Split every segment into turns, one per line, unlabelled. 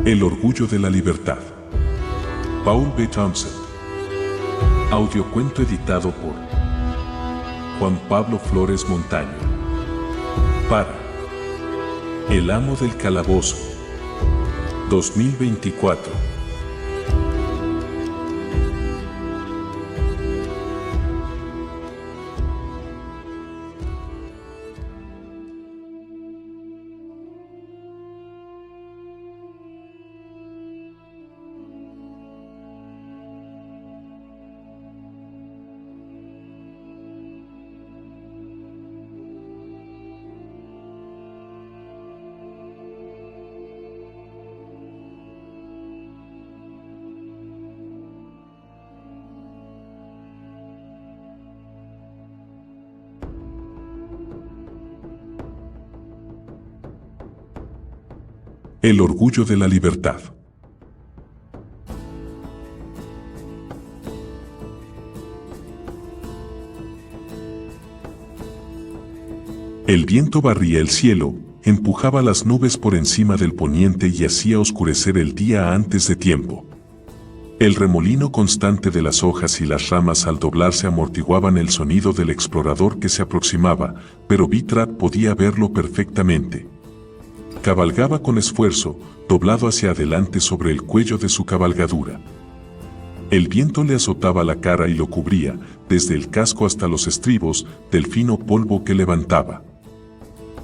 El orgullo de la libertad. Paul B. Thompson. Audiocuento editado por Juan Pablo Flores Montaño. Para El Amo del Calabozo. 2024. El orgullo de la libertad. El viento barría el cielo, empujaba las nubes por encima del poniente y hacía oscurecer el día antes de tiempo. El remolino constante de las hojas y las ramas al doblarse amortiguaban el sonido del explorador que se aproximaba, pero Bitrad podía verlo perfectamente. Cabalgaba con esfuerzo, doblado hacia adelante sobre el cuello de su cabalgadura. El viento le azotaba la cara y lo cubría, desde el casco hasta los estribos, del fino polvo que levantaba.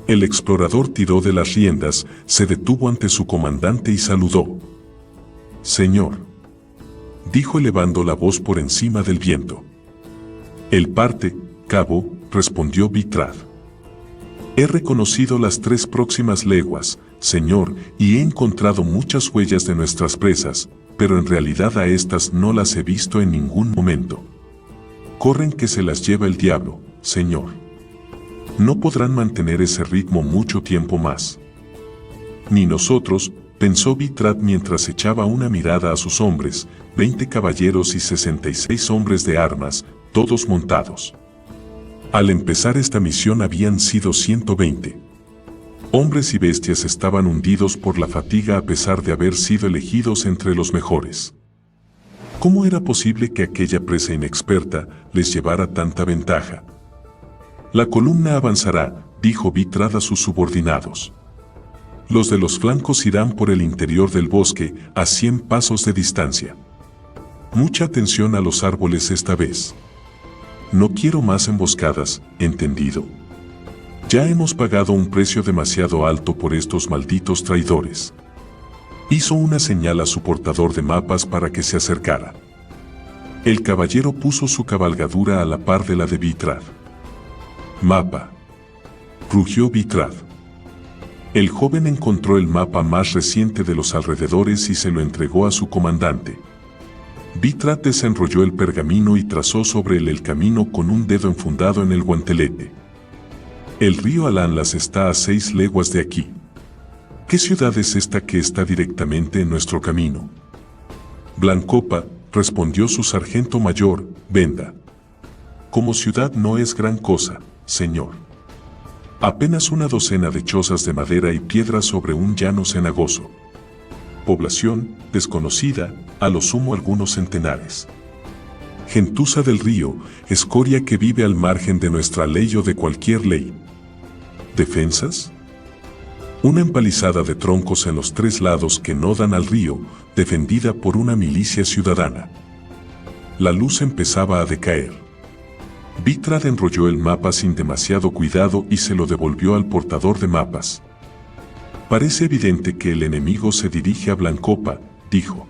El explorador tiró de las riendas, se detuvo ante su comandante y saludó. «Señor», dijo elevando la voz por encima del viento. «El parte, cabo», respondió Bitrad. «He reconocido las 3 próximas leguas, señor, y he encontrado muchas huellas de nuestras presas, pero en realidad a estas no las he visto en ningún momento. Corren que se las lleva el diablo, señor. No podrán mantener ese ritmo mucho tiempo más». «Ni nosotros», pensó Bitrad mientras echaba una mirada a sus hombres, 20 caballeros y 66 hombres de armas, todos montados. Al empezar esta misión habían sido 120. Hombres y bestias estaban hundidos por la fatiga a pesar de haber sido elegidos entre los mejores. ¿Cómo era posible que aquella presa inexperta les llevara tanta ventaja? «La columna avanzará», dijo Bitrad a sus subordinados. «Los de los flancos irán por el interior del bosque, a 100 pasos de distancia. Mucha atención a los árboles esta vez. No quiero más emboscadas, ¿entendido? Ya hemos pagado un precio demasiado alto por estos malditos traidores». Hizo una señal a su portador de mapas para que se acercara. El caballero puso su cabalgadura a la par de la de Bitrad. «Mapa», rugió Bitrad. El joven encontró el mapa más reciente de los alrededores y se lo entregó a su comandante. Bitrad desenrolló el pergamino y trazó sobre él el camino con un dedo enfundado en el guantelete. «El río Alanlas está a 6 leguas de aquí. ¿Qué ciudad es esta que está directamente en nuestro camino?» «Blancopa», respondió su sargento mayor, Benda. «Como ciudad no es gran cosa, señor. Apenas una docena de chozas de madera y piedra sobre un llano cenagoso. Población, desconocida, a lo sumo algunos centenares. Gentuza del río, escoria que vive al margen de nuestra ley o de cualquier ley. ¿Defensas? Una empalizada de troncos en los 3 lados que no dan al río, defendida por una milicia ciudadana». La luz empezaba a decaer. Bitrad enrolló el mapa sin demasiado cuidado y se lo devolvió al portador de mapas. «Parece evidente que el enemigo se dirige a Blancopa», dijo.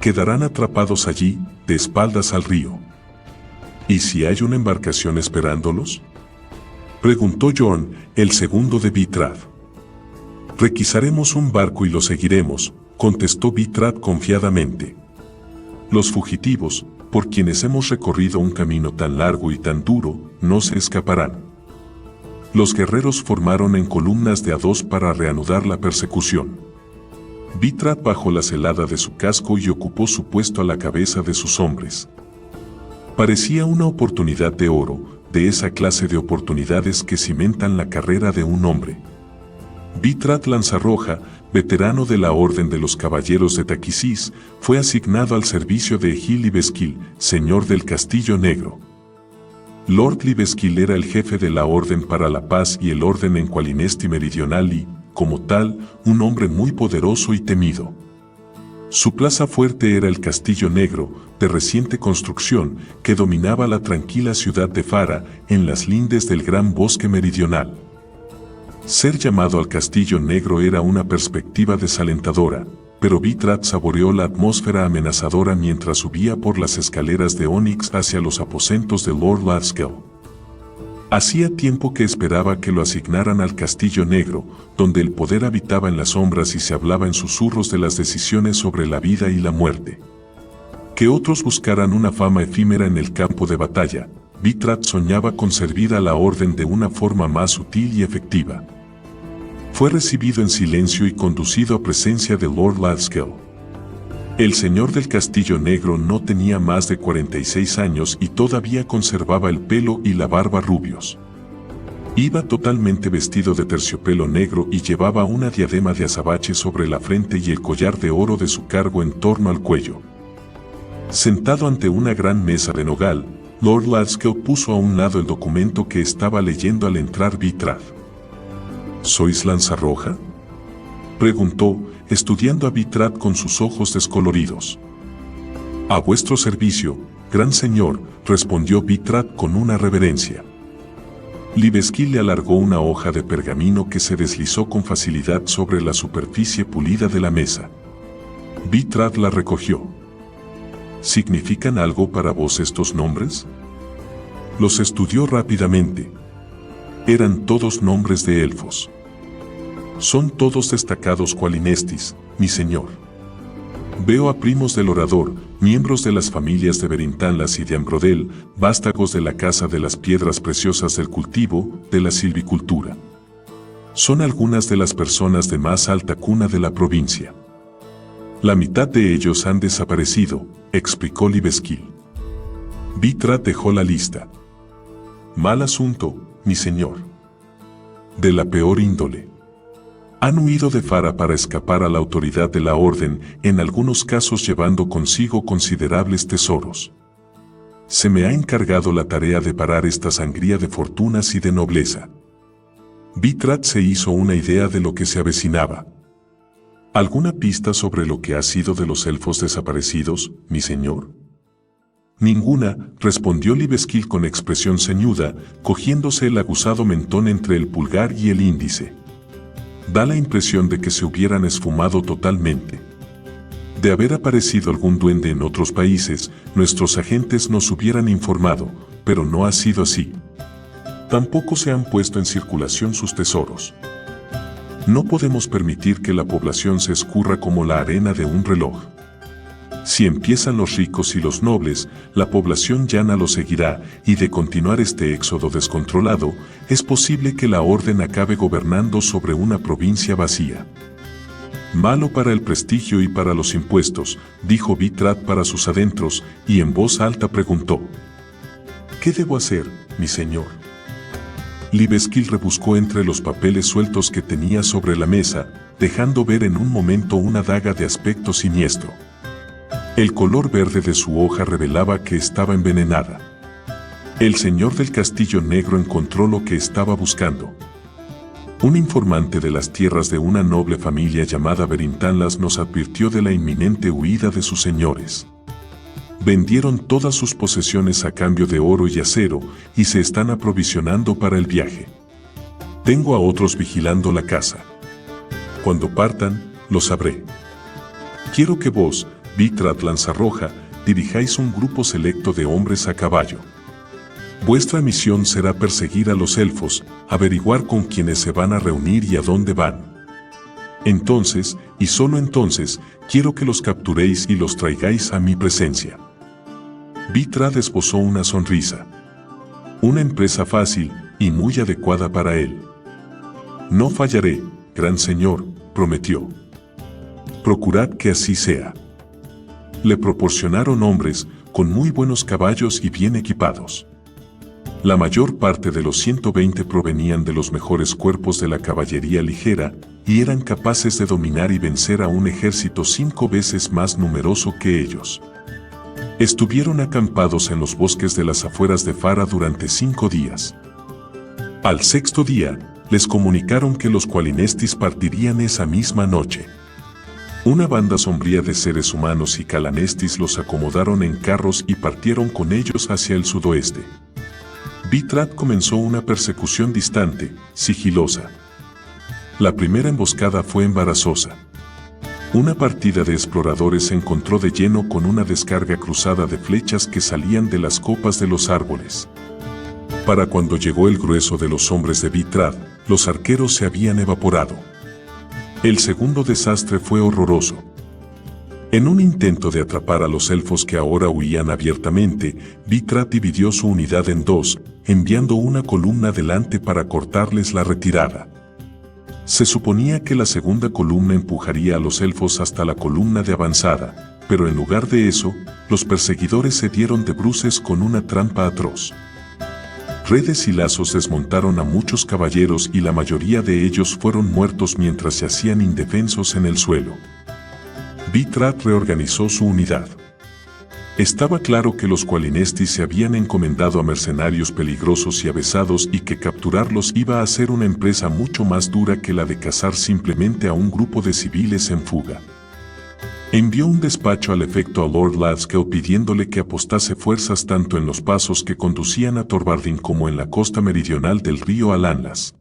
«Quedarán atrapados allí, de espaldas al río». «¿Y si hay una embarcación esperándolos?», preguntó Jorn, el segundo de Bitrad. «Requisaremos un barco y lo seguiremos», contestó Bitrad confiadamente. «Los fugitivos, por quienes hemos recorrido un camino tan largo y tan duro, no se escaparán». Los guerreros formaron en columnas de a 2 para reanudar la persecución. Bitrad bajó la celada de su casco y ocupó su puesto a la cabeza de sus hombres. Parecía una oportunidad de oro, de esa clase de oportunidades que cimentan la carrera de un hombre. Bitrad Lanzarroja veterano de la Orden de los Caballeros de Taquisís, fue asignado al servicio de Egil Libeskil, señor del Castillo Negro. Lord Libeskil era el jefe de la Orden para la Paz y el Orden en Qualinesti Meridional y, como tal, un hombre muy poderoso y temido. Su plaza fuerte era el Castillo Negro, de reciente construcción, que dominaba la tranquila ciudad de Fara, en las lindes del Gran Bosque Meridional. Ser llamado al Castillo Negro era una perspectiva desalentadora, pero Vitrat saboreó la atmósfera amenazadora mientras subía por las escaleras de Onyx hacia los aposentos de Lord Lathskel. Hacía tiempo que esperaba que lo asignaran al Castillo Negro, donde el poder habitaba en las sombras y se hablaba en susurros de las decisiones sobre la vida y la muerte. Que otros buscaran una fama efímera en el campo de batalla, Vitrat soñaba con servir a la Orden de una forma más sutil y efectiva. Fue recibido en silencio y conducido a presencia de Lord Lathskel. El señor del Castillo Negro no tenía más de 46 años y todavía conservaba el pelo y la barba rubios. Iba totalmente vestido de terciopelo negro y llevaba una diadema de azabache sobre la frente y el collar de oro de su cargo en torno al cuello. Sentado ante una gran mesa de nogal, Lord Lathskel puso a un lado el documento que estaba leyendo al entrar Vitrat. ¿Sois Lanzarroja?, preguntó, estudiando a Vitrat con sus ojos descoloridos. A vuestro servicio, gran señor, respondió Vitrat con una reverencia. Libeskil le alargó una hoja de pergamino que se deslizó con facilidad sobre la superficie pulida de la mesa. Vitrat la recogió. ¿Significan algo para vos estos nombres? Los estudió rápidamente. Eran todos nombres de elfos. Son todos destacados Qualinestis, mi señor. Veo a primos del orador, miembros de las familias de Berintanlas y de Ambrodel, vástagos de la Casa de las Piedras Preciosas del cultivo, de la silvicultura. Son algunas de las personas de más alta cuna de la provincia. La mitad de ellos han desaparecido, explicó Libeskil. Vitrat dejó la lista. Mal asunto, mi señor. De la peor índole. Han huido de Fara para escapar a la autoridad de la Orden, en algunos casos llevando consigo considerables tesoros. Se me ha encargado la tarea de parar esta sangría de fortunas y de nobleza. Vitrat se hizo una idea de lo que se avecinaba. ¿Alguna pista sobre lo que ha sido de los elfos desaparecidos, mi señor? Ninguna, respondió Libeskil con expresión ceñuda, cogiéndose el aguzado mentón entre el pulgar y el índice. Da la impresión de que se hubieran esfumado totalmente. De haber aparecido algún duende en otros países, nuestros agentes nos hubieran informado, pero no ha sido así. Tampoco se han puesto en circulación sus tesoros. No podemos permitir que la población se escurra como la arena de un reloj. Si empiezan los ricos y los nobles, la población llana lo seguirá, y de continuar este éxodo descontrolado, es posible que la Orden acabe gobernando sobre una provincia vacía. Malo para el prestigio y para los impuestos, dijo Vitrat para sus adentros, y en voz alta preguntó. ¿Qué debo hacer, mi señor? Libeskil rebuscó entre los papeles sueltos que tenía sobre la mesa, dejando ver en un momento una daga de aspecto siniestro. El color verde de su hoja revelaba que estaba envenenada. El señor del Castillo Negro encontró lo que estaba buscando. Un informante de las tierras de una noble familia llamada Berintanlas nos advirtió de la inminente huida de sus señores. Vendieron todas sus posesiones a cambio de oro y acero y se están aprovisionando para el viaje. Tengo a otros vigilando la casa. Cuando partan, lo sabré. Quiero que vos, Vitrat Lanzarroja, dirijáis un grupo selecto de hombres a caballo. Vuestra misión será perseguir a los elfos, averiguar con quiénes se van a reunir y a dónde van. Entonces, y solo entonces, quiero que los capturéis y los traigáis a mi presencia. Vitrat esbozó una sonrisa. Una empresa fácil y muy adecuada para él. No fallaré, gran señor, prometió. Procurad que así sea. Le proporcionaron hombres con muy buenos caballos y bien equipados. La mayor parte de los 120 provenían de los mejores cuerpos de la caballería ligera, y eran capaces de dominar y vencer a un ejército 5 veces más numeroso que ellos. Estuvieron acampados en los bosques de las afueras de Fara durante 5 días. Al 6º día, les comunicaron que los Qualinestis partirían esa misma noche. Una banda sombría de seres humanos y Calanestis los acomodaron en carros y partieron con ellos hacia el sudoeste. Vitrat comenzó una persecución distante, sigilosa. La primera emboscada fue embarazosa. Una partida de exploradores se encontró de lleno con una descarga cruzada de flechas que salían de las copas de los árboles. Para cuando llegó el grueso de los hombres de Vitrat, los arqueros se habían evaporado. El segundo desastre fue horroroso. En un intento de atrapar a los elfos que ahora huían abiertamente, Vitrat dividió su unidad en 2, enviando una columna delante para cortarles la retirada. Se suponía que la segunda columna empujaría a los elfos hasta la columna de avanzada, pero en lugar de eso, los perseguidores se dieron de bruces con una trampa atroz. Redes y lazos desmontaron a muchos caballeros y la mayoría de ellos fueron muertos mientras yacían indefensos en el suelo. Vitrat reorganizó su unidad. Estaba claro que los Qualinestis se habían encomendado a mercenarios peligrosos y avesados y que capturarlos iba a ser una empresa mucho más dura que la de cazar simplemente a un grupo de civiles en fuga. Envió un despacho al efecto a Lord Lathskel pidiéndole que apostase fuerzas tanto en los pasos que conducían a Torvardin como en la costa meridional del río Alanlas.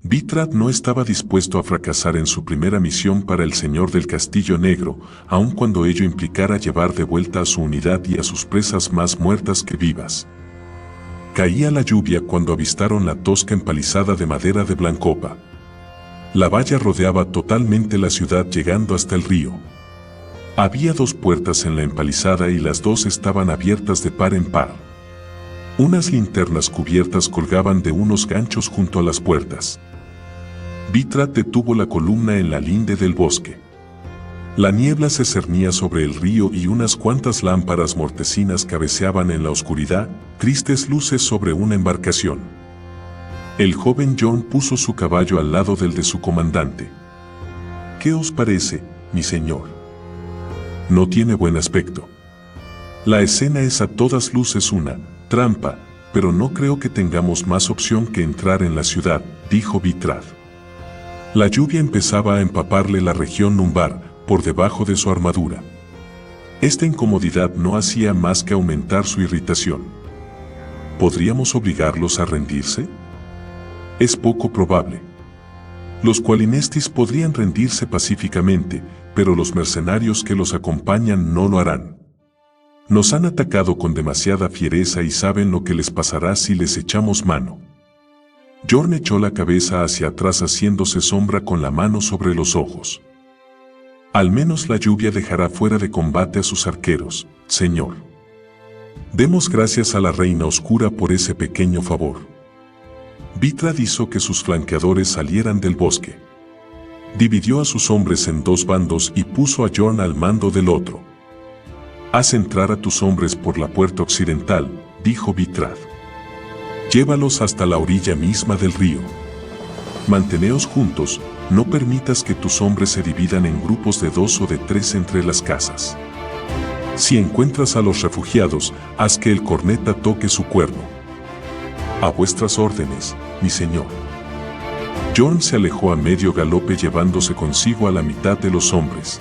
Vitrat no estaba dispuesto a fracasar en su primera misión para el señor del Castillo Negro, aun cuando ello implicara llevar de vuelta a su unidad y a sus presas más muertas que vivas. Caía la lluvia cuando avistaron la tosca empalizada de madera de Blancopa. La valla rodeaba totalmente la ciudad llegando hasta el río. Había 2 puertas en la empalizada y las 2 estaban abiertas de par en par. Unas linternas cubiertas colgaban de unos ganchos junto a las puertas. Vitrat detuvo la columna en la linde del bosque. La niebla se cernía sobre el río y unas cuantas lámparas mortecinas cabeceaban en la oscuridad, tristes luces sobre una embarcación. El joven John puso su caballo al lado del de su comandante. ¿Qué os parece, mi señor? No tiene buen aspecto. La escena es a todas luces una trampa, pero no creo que tengamos más opción que entrar en la ciudad, dijo Vitrat. La lluvia empezaba a empaparle la región lumbar, por debajo de su armadura. Esta incomodidad no hacía más que aumentar su irritación. ¿Podríamos obligarlos a rendirse? Es poco probable. Los Qualinestis podrían rendirse pacíficamente, pero los mercenarios que los acompañan no lo harán. Nos han atacado con demasiada fiereza y saben lo que les pasará si les echamos mano. Jorn echó la cabeza hacia atrás haciéndose sombra con la mano sobre los ojos. Al menos la lluvia dejará fuera de combate a sus arqueros, señor. Demos gracias a la Reina Oscura por ese pequeño favor. Vitrat hizo que sus flanqueadores salieran del bosque. Dividió a sus hombres en 2 bandos y puso a Jorn al mando del otro. Haz entrar a tus hombres por la puerta occidental, dijo Vitrat. Llévalos hasta la orilla misma del río. Manteneos juntos, no permitas que tus hombres se dividan en grupos de 2 o de 3 entre las casas. Si encuentras a los refugiados, haz que el corneta toque su cuerno. A vuestras órdenes, mi señor. Jorn se alejó a medio galope llevándose consigo a la mitad de los hombres.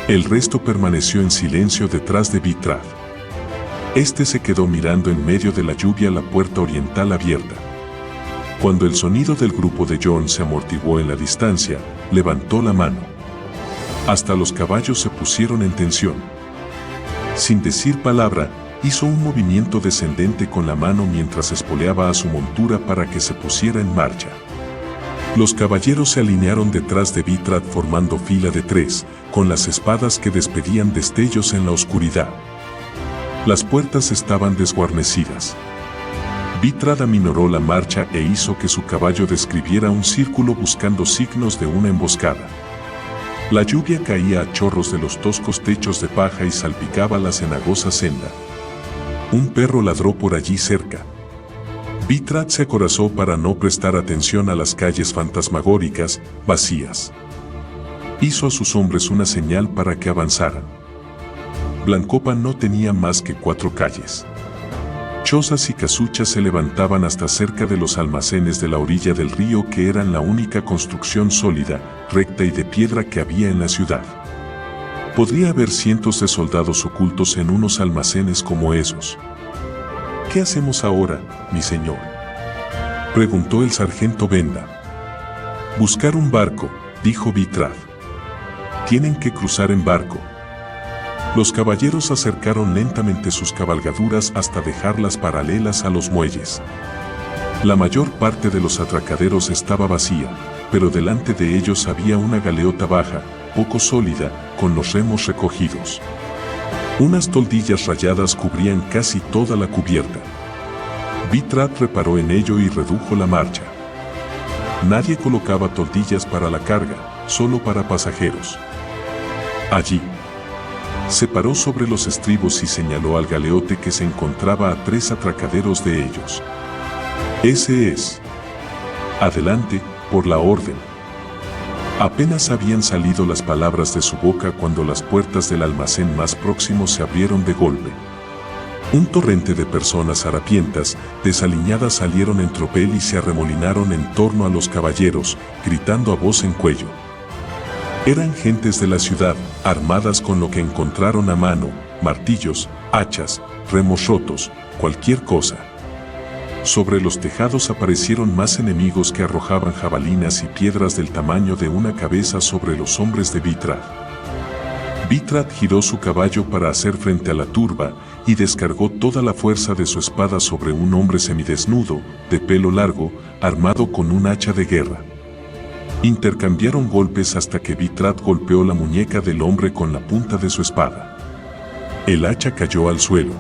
El resto permaneció en silencio detrás de Vitrat. Este se quedó mirando en medio de la lluvia la puerta oriental abierta. Cuando el sonido del grupo de Jorn se amortiguó en la distancia, levantó la mano. Hasta los caballos se pusieron en tensión. Sin decir palabra, hizo un movimiento descendente con la mano mientras espoleaba a su montura para que se pusiera en marcha. Los caballeros se alinearon detrás de Vitrat formando fila de 3, con las espadas que despedían destellos en la oscuridad. Las puertas estaban desguarnecidas. Vitrat aminoró la marcha e hizo que su caballo describiera un círculo buscando signos de una emboscada. La lluvia caía a chorros de los toscos techos de paja y salpicaba la cenagosa senda. Un perro ladró por allí cerca. Vitrat se acorazó para no prestar atención a las calles fantasmagóricas, vacías. Hizo a sus hombres una señal para que avanzaran. Blancopa no tenía más que 4 calles. Chozas y casuchas se levantaban hasta cerca de los almacenes de la orilla del río, que eran la única construcción sólida, recta y de piedra que había en la ciudad. Podría haber cientos de soldados ocultos en unos almacenes como esos. ¿Qué hacemos ahora, mi señor?, preguntó el sargento Benda. Buscar un barco, dijo Vitrat. Tienen que cruzar en barco. Los caballeros acercaron lentamente sus cabalgaduras hasta dejarlas paralelas a los muelles. La mayor parte de los atracaderos estaba vacía, pero delante de ellos había una galeota baja, poco sólida, con los remos recogidos. Unas toldillas rayadas cubrían casi toda la cubierta. Vitrat reparó en ello y redujo la marcha. Nadie colocaba toldillas para la carga, solo para pasajeros. Allí. Se paró sobre los estribos y señaló al galeote, que se encontraba a 3 atracaderos de ellos. Ese es. Adelante, por la orden. Apenas habían salido las palabras de su boca cuando las puertas del almacén más próximo se abrieron de golpe. Un torrente de personas harapientas, desaliñadas, salieron en tropel y se arremolinaron en torno a los caballeros, gritando a voz en cuello. Eran gentes de la ciudad, armadas con lo que encontraron a mano: martillos, hachas, remos rotos, cualquier cosa. Sobre los tejados aparecieron más enemigos que arrojaban jabalinas y piedras del tamaño de una cabeza sobre los hombres de Vitrat. Vitrat giró su caballo para hacer frente a la turba y descargó toda la fuerza de su espada sobre un hombre semidesnudo, de pelo largo, armado con un hacha de guerra. Intercambiaron golpes hasta que Vitrat golpeó la muñeca del hombre con la punta de su espada. El hacha cayó al suelo.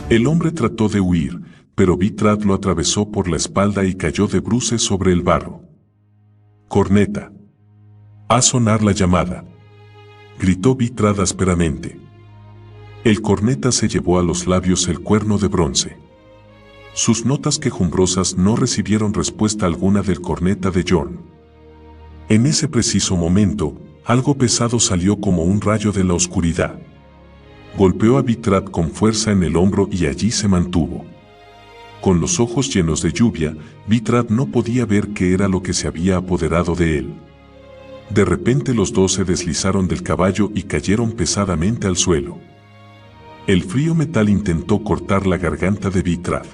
El hombre trató de huir, pero Vitrat lo atravesó por la espalda y cayó de bruces sobre el barro. «Corneta. Haz sonar la llamada», gritó Vitrat ásperamente. El corneta se llevó a los labios el cuerno de bronce. Sus notas quejumbrosas no recibieron respuesta alguna del corneta de Jorn. En ese preciso momento, algo pesado salió como un rayo de la oscuridad. Golpeó a Vitrat con fuerza en el hombro y allí se mantuvo. Con los ojos llenos de lluvia, Vitrat no podía ver qué era lo que se había apoderado de él. De repente los dos se deslizaron del caballo y cayeron pesadamente al suelo. El frío metal intentó cortar la garganta de Vitrat.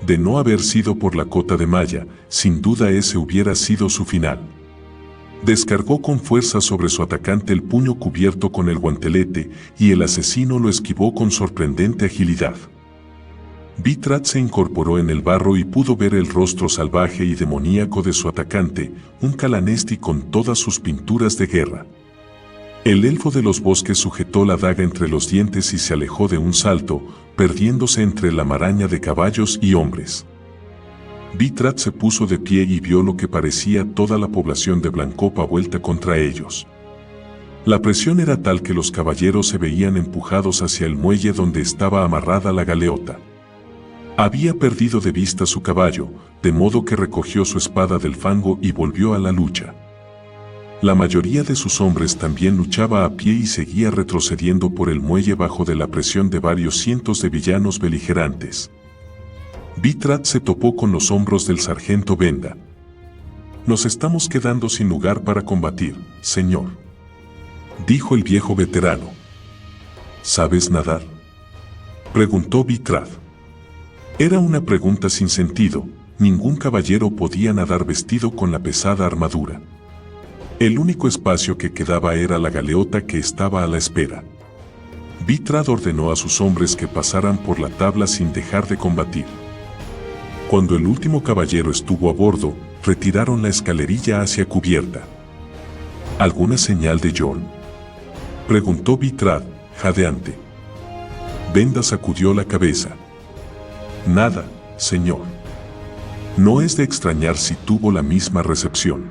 De no haber sido por la cota de malla, sin duda ese hubiera sido su final. Descargó con fuerza sobre su atacante el puño cubierto con el guantelete, y el asesino lo esquivó con sorprendente agilidad. Vitrat se incorporó en el barro y pudo ver el rostro salvaje y demoníaco de su atacante, un calanesti con todas sus pinturas de guerra. El elfo de los bosques sujetó la daga entre los dientes y se alejó de un salto, perdiéndose entre la maraña de caballos y hombres. Vitrat se puso de pie y vio lo que parecía toda la población de Blancopa vuelta contra ellos. La presión era tal que los caballeros se veían empujados hacia el muelle donde estaba amarrada la galeota. Había perdido de vista su caballo, de modo que recogió su espada del fango y volvió a la lucha. La mayoría de sus hombres también luchaba a pie y seguía retrocediendo por el muelle bajo de la presión de varios cientos de villanos beligerantes. Vitrat se topó con los hombros del sargento Benda. «Nos estamos quedando sin lugar para combatir, señor», dijo el viejo veterano. «¿Sabes nadar?», preguntó Vitrat. Era una pregunta sin sentido. Ningún caballero podía nadar vestido con la pesada armadura. El único espacio que quedaba era la galeota que estaba a la espera. Vitrat ordenó a sus hombres que pasaran por la tabla sin dejar de combatir. Cuando el último caballero estuvo a bordo, retiraron la escalerilla hacia cubierta. ¿Alguna señal de Jorn?, preguntó Vitrat, jadeante. Benda sacudió la cabeza. «Nada, señor». No es de extrañar si tuvo la misma recepción.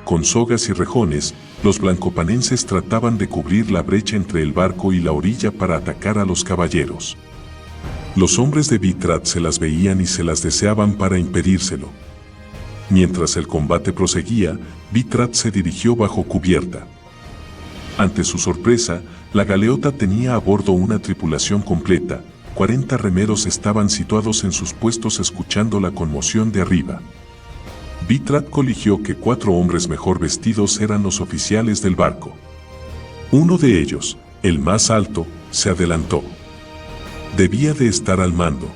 Con sogas y rejones, los blancopanenses trataban de cubrir la brecha entre el barco y la orilla para atacar a los caballeros. Los hombres de Vitrat se las veían y se las deseaban para impedírselo. Mientras el combate proseguía, Vitrat se dirigió bajo cubierta. Ante su sorpresa, la galeota tenía a bordo una tripulación completa. 40 remeros estaban situados en sus puestos escuchando la conmoción de arriba. Vitrat coligió que 4 hombres mejor vestidos eran los oficiales del barco. Uno de ellos, el más alto, se adelantó. Debía de estar al mando.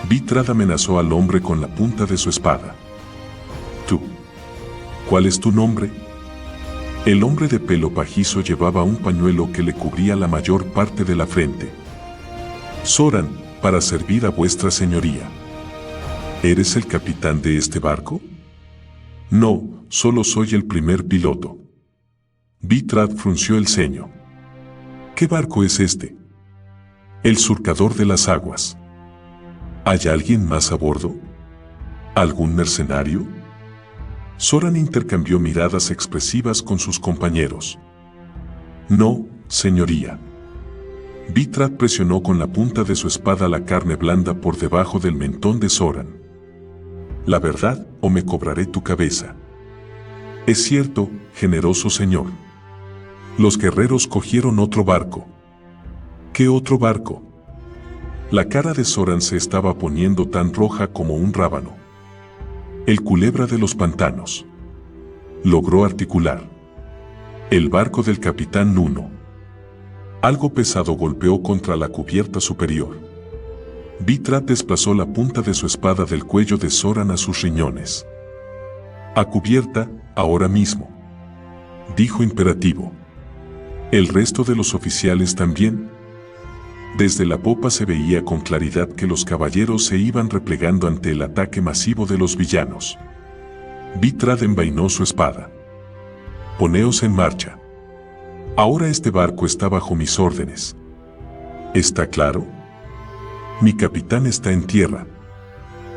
Vitrat amenazó al hombre con la punta de su espada. «Tú. ¿Cuál es tu nombre?» El hombre de pelo pajizo llevaba un pañuelo que le cubría la mayor parte de la frente. «Zoran, para servir a vuestra señoría». ¿Eres el capitán de este barco? No, solo soy el primer piloto. Vitrat frunció el ceño. ¿Qué barco es este? El surcador de las aguas. ¿Hay alguien más a bordo? ¿Algún mercenario? Zoran intercambió miradas expresivas con sus compañeros. No, señoría. Vitrat presionó con la punta de su espada la carne blanda por debajo del mentón de Zoran. La verdad, o me cobraré tu cabeza. Es cierto, generoso señor. Los guerreros cogieron otro barco. ¿Qué otro barco? La cara de Zoran se estaba poniendo tan roja como un rábano. El culebra de los pantanos. Logró articular. El barco del capitán Nuno. Algo pesado golpeó contra la cubierta superior. Vitrat desplazó la punta de su espada del cuello de Zoran a sus riñones. «A cubierta, ahora mismo», dijo imperativo. ¿El resto de los oficiales también? Desde la popa se veía con claridad que los caballeros se iban replegando ante el ataque masivo de los villanos. Vitrat envainó su espada. «Poneos en marcha. Ahora este barco está bajo mis órdenes. ¿Está claro? Mi capitán está en tierra.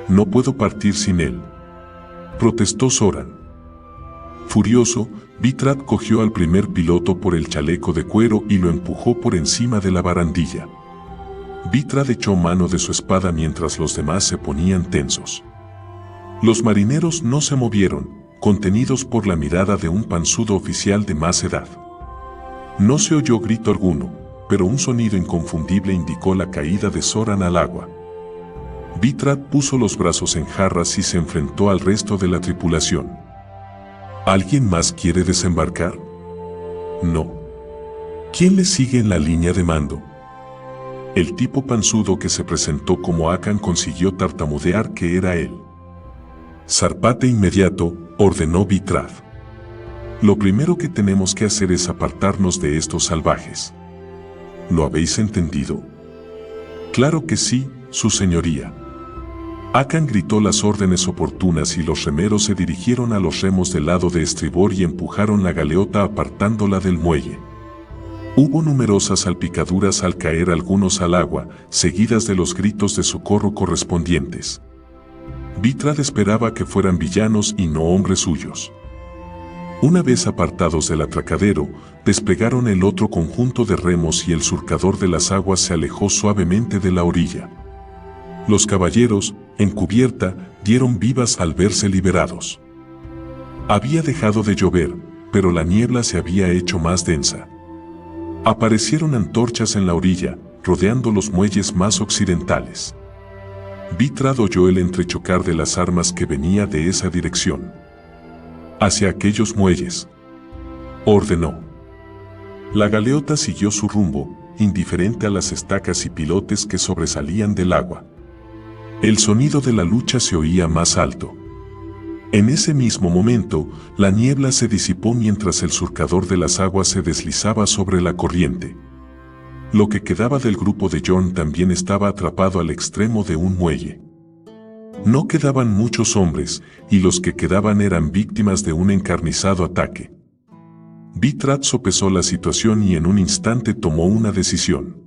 No puedo partir sin él», protestó Zoran. Furioso, Vitrat cogió al primer piloto por el chaleco de cuero y lo empujó por encima de la barandilla. Vitrat echó mano de su espada mientras los demás se ponían tensos. Los marineros no se movieron, contenidos por la mirada de un panzudo oficial de más edad. No se oyó grito alguno, pero un sonido inconfundible indicó la caída de Zoran al agua. Vitrat puso los brazos en jarras y se enfrentó al resto de la tripulación. ¿Alguien más quiere desembarcar? No. ¿Quién le sigue en la línea de mando? El tipo panzudo que se presentó como Akan consiguió tartamudear que era él. «Zarpate inmediato», ordenó Vitrat. «Lo primero que tenemos que hacer es apartarnos de estos salvajes». ¿Lo habéis entendido? Claro que sí, su señoría. Akan gritó las órdenes oportunas y los remeros se dirigieron a los remos del lado de estribor y empujaron la galeota apartándola del muelle. Hubo numerosas salpicaduras al caer algunos al agua, seguidas de los gritos de socorro correspondientes. Vitrat esperaba que fueran villanos y no hombres suyos. Una vez apartados del atracadero, desplegaron el otro conjunto de remos y el surcador de las aguas se alejó suavemente de la orilla. Los caballeros, en cubierta, dieron vivas al verse liberados. Había dejado de llover, pero la niebla se había hecho más densa. Aparecieron antorchas en la orilla, rodeando los muelles más occidentales. Vitrat oyó el entrechocar de las armas que venía de esa dirección. «Hacia aquellos muelles», ordenó. La galeota siguió su rumbo, indiferente a las estacas y pilotes que sobresalían del agua. El sonido de la lucha se oía más alto. En ese mismo momento, la niebla se disipó mientras el surcador de las aguas se deslizaba sobre la corriente. Lo que quedaba del grupo de Jorn también estaba atrapado al extremo de un muelle. No quedaban muchos hombres, y los que quedaban eran víctimas de un encarnizado ataque. Vitrat sopesó la situación y en un instante tomó una decisión.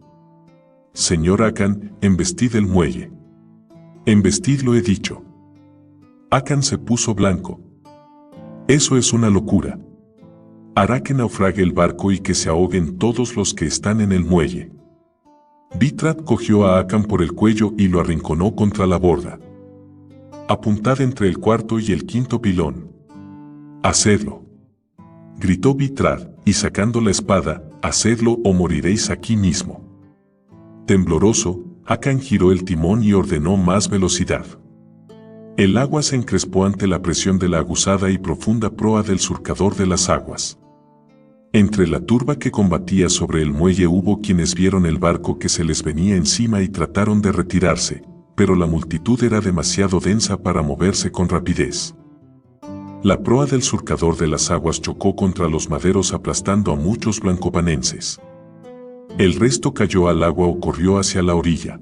«Señor Akan, embestid el muelle». «Embestidlo he dicho». Akan se puso blanco. «Eso es una locura. Hará que naufrague el barco y que se ahoguen todos los que están en el muelle». Vitrat cogió a Akan por el cuello y lo arrinconó contra la borda. «Apuntad entre el cuarto y el quinto pilón». «Hacedlo», gritó Vitrat, y sacando la espada, «hacedlo o moriréis aquí mismo». Tembloroso, Akan giró el timón y ordenó más velocidad. El agua se encrespó ante la presión de la aguzada y profunda proa del surcador de las aguas. Entre la turba que combatía sobre el muelle hubo quienes vieron el barco que se les venía encima y trataron de retirarse, pero la multitud era demasiado densa para moverse con rapidez. La proa del surcador de las aguas chocó contra los maderos aplastando a muchos blancopanenses. El resto cayó al agua o corrió hacia la orilla.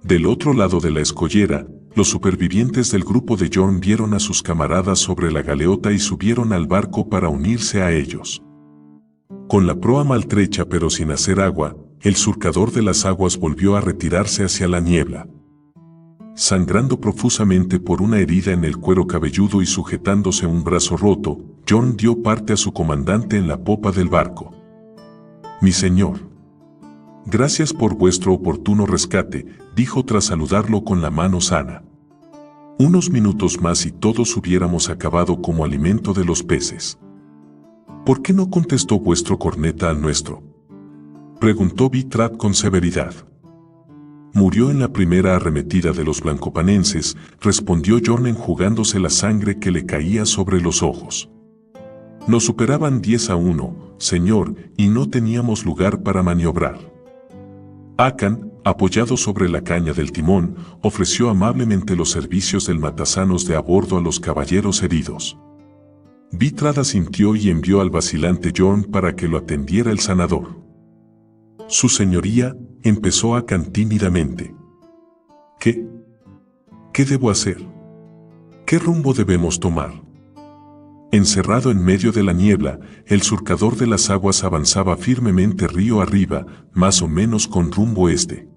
Del otro lado de la escollera, los supervivientes del grupo de Jorn vieron a sus camaradas sobre la galeota y subieron al barco para unirse a ellos. Con la proa maltrecha pero sin hacer agua, el surcador de las aguas volvió a retirarse hacia la niebla. Sangrando profusamente por una herida en el cuero cabelludo y sujetándose un brazo roto, Jorn dio parte a su comandante en la popa del barco. «Mi señor, gracias por vuestro oportuno rescate», dijo tras saludarlo con la mano sana. «Unos minutos más y todos hubiéramos acabado como alimento de los peces». «¿Por qué no contestó vuestro corneta al nuestro?», preguntó Vitrat con severidad. «Murió en la primera arremetida de los blancopanenses», respondió Jorn enjugándose la sangre que le caía sobre los ojos. «Nos superaban 10-1, señor, y no teníamos lugar para maniobrar». Akan, apoyado sobre la caña del timón, ofreció amablemente los servicios del matasanos de a bordo a los caballeros heridos. Vitrat asintió y envió al vacilante Jorn para que lo atendiera el sanador. «Su señoría», empezó Akan tímidamente. «¿Qué? ¿Qué debo hacer? ¿Qué rumbo debemos tomar?». Encerrado en medio de la niebla, el surcador de las aguas avanzaba firmemente río arriba, más o menos con rumbo este.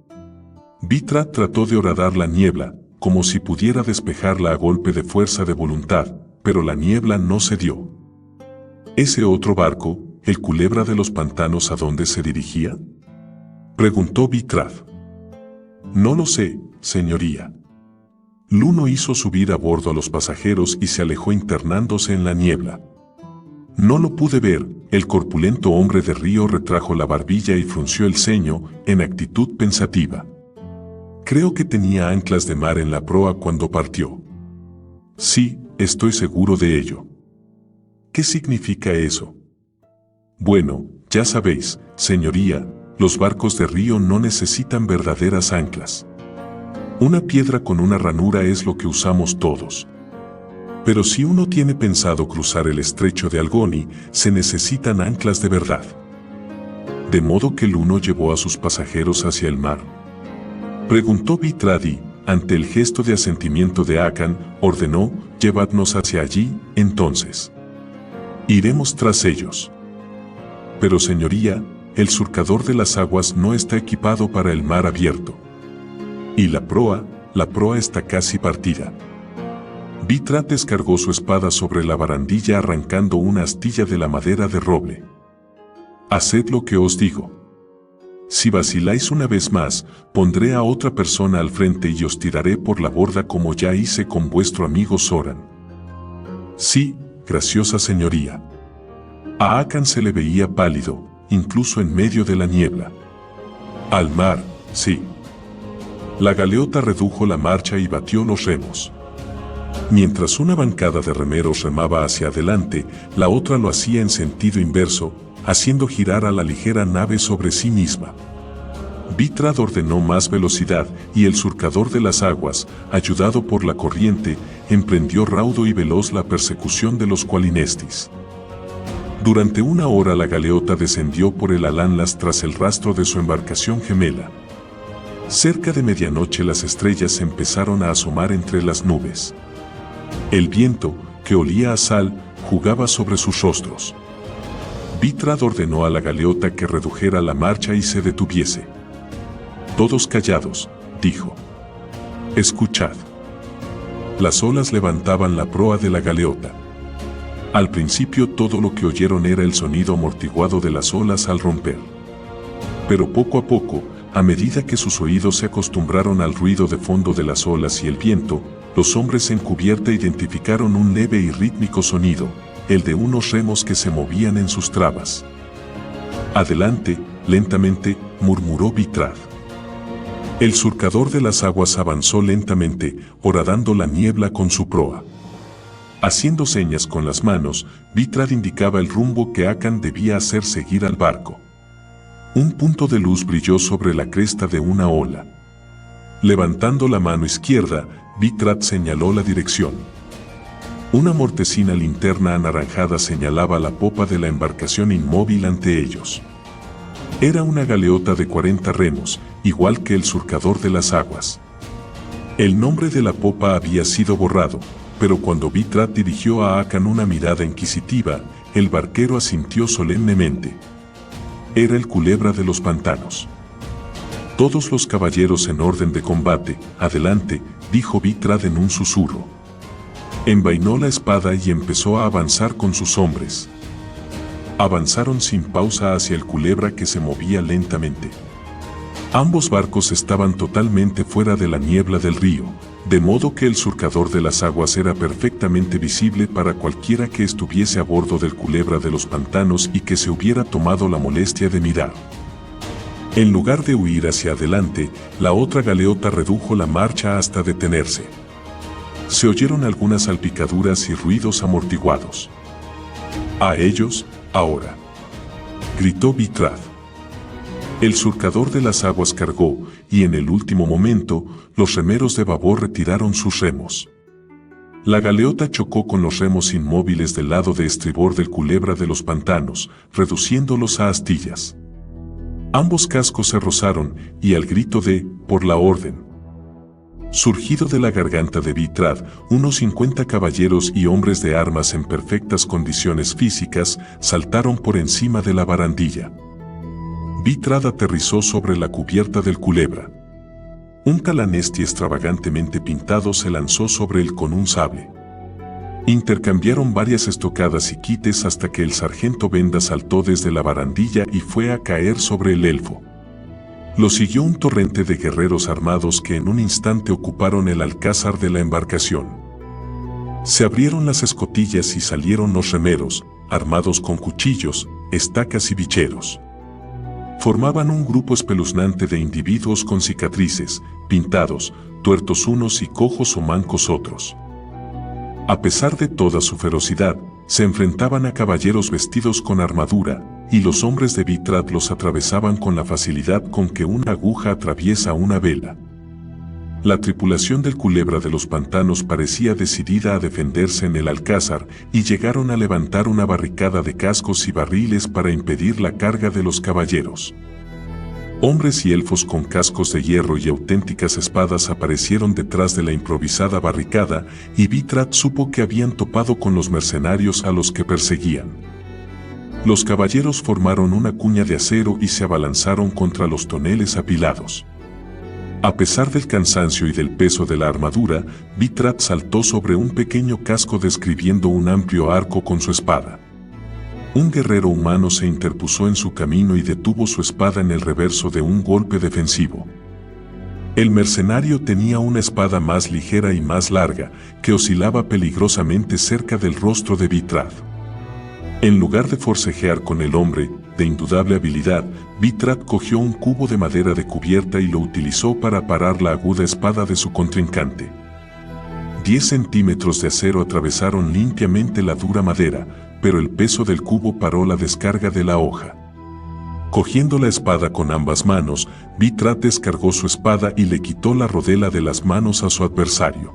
Vitrat trató de horadar la niebla, como si pudiera despejarla a golpe de fuerza de voluntad, pero la niebla no cedió. ¿Ese otro barco, el Culebra de los Pantanos, a dónde se dirigía?, preguntó Vitrat. «No lo sé, señoría». Luno hizo subir a bordo a los pasajeros y se alejó internándose en la niebla. «No lo pude ver», el corpulento hombre de río retrajo la barbilla y frunció el ceño, en actitud pensativa. «Creo que tenía anclas de mar en la proa cuando partió». «Sí, estoy seguro de ello». «¿Qué significa eso?». «Bueno, ya sabéis, señoría, los barcos de río no necesitan verdaderas anclas. Una piedra con una ranura es lo que usamos todos. Pero si uno tiene pensado cruzar el estrecho de Algoni, se necesitan anclas de verdad». «¿De modo que Luno llevó a sus pasajeros hacia el mar?», preguntó Vitrat y, ante el gesto de asentimiento de Akan, ordenó: «Llevadnos hacia allí, entonces. Iremos tras ellos». «Pero señoría, el surcador de las aguas no está equipado para el mar abierto». «¿Y la proa? La proa está casi partida». Vitrat descargó su espada sobre la barandilla arrancando una astilla de la madera de roble. «Haced lo que os digo. Si vaciláis una vez más, pondré a otra persona al frente y os tiraré por la borda como ya hice con vuestro amigo Soran». «Sí, graciosa señoría». A Akan se le veía pálido, incluso en medio de la niebla. «Al mar, sí». La galeota redujo la marcha y batió los remos. Mientras una bancada de remeros remaba hacia adelante, la otra lo hacía en sentido inverso, haciendo girar a la ligera nave sobre sí misma. Vitrat ordenó más velocidad y el surcador de las aguas, ayudado por la corriente, emprendió raudo y veloz la persecución de los Qualinestis. Durante una hora la galeota descendió por el Alanlas tras el rastro de su embarcación gemela. Cerca de medianoche las estrellas empezaron a asomar entre las nubes. El viento, que olía a sal, jugaba sobre sus rostros. Vitrat ordenó a la galeota que redujera la marcha y se detuviese. «Todos callados», dijo. «Escuchad». Las olas levantaban la proa de la galeota. Al principio todo lo que oyeron era el sonido amortiguado de las olas al romper. Pero poco a poco, A medida que sus oídos se acostumbraron al ruido de fondo de las olas y el viento, los hombres en cubierta identificaron un leve y rítmico sonido, el de unos remos que se movían en sus trabas. «Adelante, lentamente», murmuró Bitrad. El surcador de las aguas avanzó lentamente, horadando la niebla con su proa. Haciendo señas con las manos, Bitrad indicaba el rumbo que Akan debía hacer seguir al barco. Un punto de luz brilló sobre la cresta de una ola. Levantando la mano izquierda, Bitrad señaló la dirección. Una mortecina linterna anaranjada señalaba la popa de la embarcación inmóvil ante ellos. Era una galeota de 40 remos, igual que el surcador de las aguas. El nombre de la popa había sido borrado, pero cuando Bitrad dirigió a Akan una mirada inquisitiva, el barquero asintió solemnemente. Era el Culebra de los Pantanos. «Todos los caballeros en orden de combate, adelante», dijo Bitrad en un susurro. Envainó la espada y empezó a avanzar con sus hombres. Avanzaron sin pausa hacia el Culebra que se movía lentamente. Ambos barcos estaban totalmente fuera de la niebla del río, de modo que el surcador de las aguas era perfectamente visible para cualquiera que estuviese a bordo del Culebra de los Pantanos y que se hubiera tomado la molestia de mirar. En lugar de huir hacia adelante, la otra galeota redujo la marcha hasta detenerse. Se oyeron algunas salpicaduras y ruidos amortiguados. «A ellos, ahora», gritó Bitrad. El surcador de las aguas cargó, y en el último momento, los remeros de babor retiraron sus remos. La galeota chocó con los remos inmóviles del lado de estribor del Culebra de los Pantanos, reduciéndolos a astillas. Ambos cascos se rozaron, y al grito de «por la orden», surgido de la garganta de Bitrad, unos 50 caballeros y hombres de armas en perfectas condiciones físicas saltaron por encima de la barandilla. Bitrad aterrizó sobre la cubierta del Culebra. Un calanesti extravagantemente pintado se lanzó sobre él con un sable. Intercambiaron varias estocadas y quites hasta que el sargento Benda saltó desde la barandilla y fue a caer sobre el elfo. Lo siguió un torrente de guerreros armados que en un instante ocuparon el alcázar de la embarcación. Se abrieron las escotillas y salieron los remeros, armados con cuchillos, estacas y bicheros. Formaban un grupo espeluznante de individuos con cicatrices, pintados, tuertos unos y cojos o mancos otros. A pesar de toda su ferocidad, se enfrentaban a caballeros vestidos con armadura, y los hombres de Bitrad los atravesaban con la facilidad con que una aguja atraviesa una vela. La tripulación del Culebra de los Pantanos parecía decidida a defenderse en el alcázar, y llegaron a levantar una barricada de cascos y barriles para impedir la carga de los caballeros. Hombres y elfos con cascos de hierro y auténticas espadas aparecieron detrás de la improvisada barricada, y Bitrad supo que habían topado con los mercenarios a los que perseguían. Los caballeros formaron una cuña de acero y se abalanzaron contra los toneles apilados. A pesar del cansancio y del peso de la armadura, Bitrad saltó sobre un pequeño casco describiendo un amplio arco con su espada. Un guerrero humano se interpuso en su camino y detuvo su espada en el reverso de un golpe defensivo. El mercenario tenía una espada más ligera y más larga, que oscilaba peligrosamente cerca del rostro de Bitrad. En lugar de forcejear con el hombre, de indudable habilidad, Bitrad cogió un cubo de madera de cubierta y lo utilizó para parar la aguda espada de su contrincante. 10 centímetros de acero atravesaron limpiamente la dura madera, pero el peso del cubo paró la descarga de la hoja. Cogiendo la espada con ambas manos, Bitrad descargó su espada y le quitó la rodela de las manos a su adversario.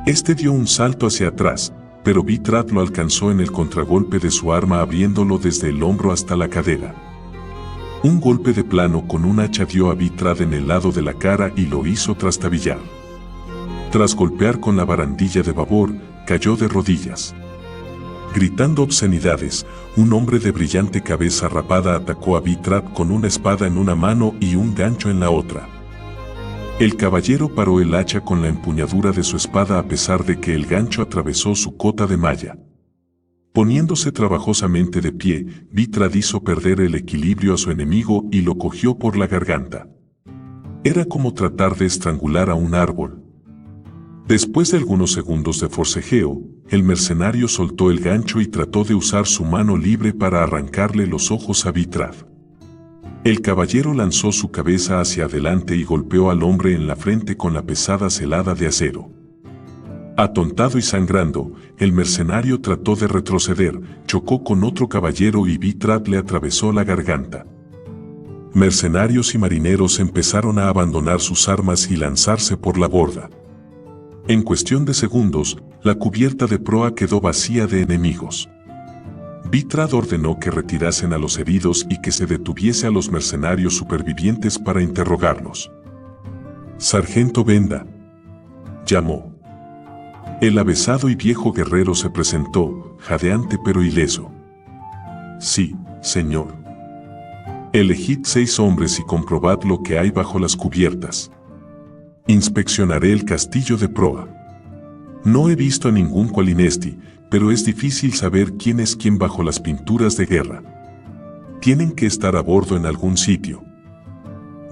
Este dio un salto hacia atrás, pero Bitrad lo alcanzó en el contragolpe de su arma abriéndolo desde el hombro hasta la cadera. Un golpe de plano con un hacha dio a Bitrad en el lado de la cara y lo hizo trastabillar. Tras golpear con la barandilla de babor, cayó de rodillas. Gritando obscenidades, un hombre de brillante cabeza rapada atacó a Bitrad con una espada en una mano y un gancho en la otra. El caballero paró el hacha con la empuñadura de su espada a pesar de que el gancho atravesó su cota de malla. Poniéndose trabajosamente de pie, Vitrad hizo perder el equilibrio a su enemigo y lo cogió por la garganta. Era como tratar de estrangular a un árbol. Después de algunos segundos de forcejeo, el mercenario soltó el gancho y trató de usar su mano libre para arrancarle los ojos a Vitrad. El caballero lanzó su cabeza hacia adelante y golpeó al hombre en la frente con la pesada celada de acero. Atontado y sangrando, el mercenario trató de retroceder, chocó con otro caballero y Vitrad le atravesó la garganta. Mercenarios y marineros empezaron a abandonar sus armas y lanzarse por la borda. En cuestión de segundos, la cubierta de proa quedó vacía de enemigos. Vitrad ordenó que retirasen a los heridos y que se detuviese a los mercenarios supervivientes para interrogarlos. «Sargento Benda», llamó. El avesado y viejo guerrero se presentó, jadeante pero ileso. «Sí, señor. Elegid 6 hombres y comprobad lo que hay bajo las cubiertas. Inspeccionaré el castillo de proa. No he visto a ningún Qualinesti, pero es difícil saber quién es quién bajo las pinturas de guerra. Tienen que estar a bordo en algún sitio».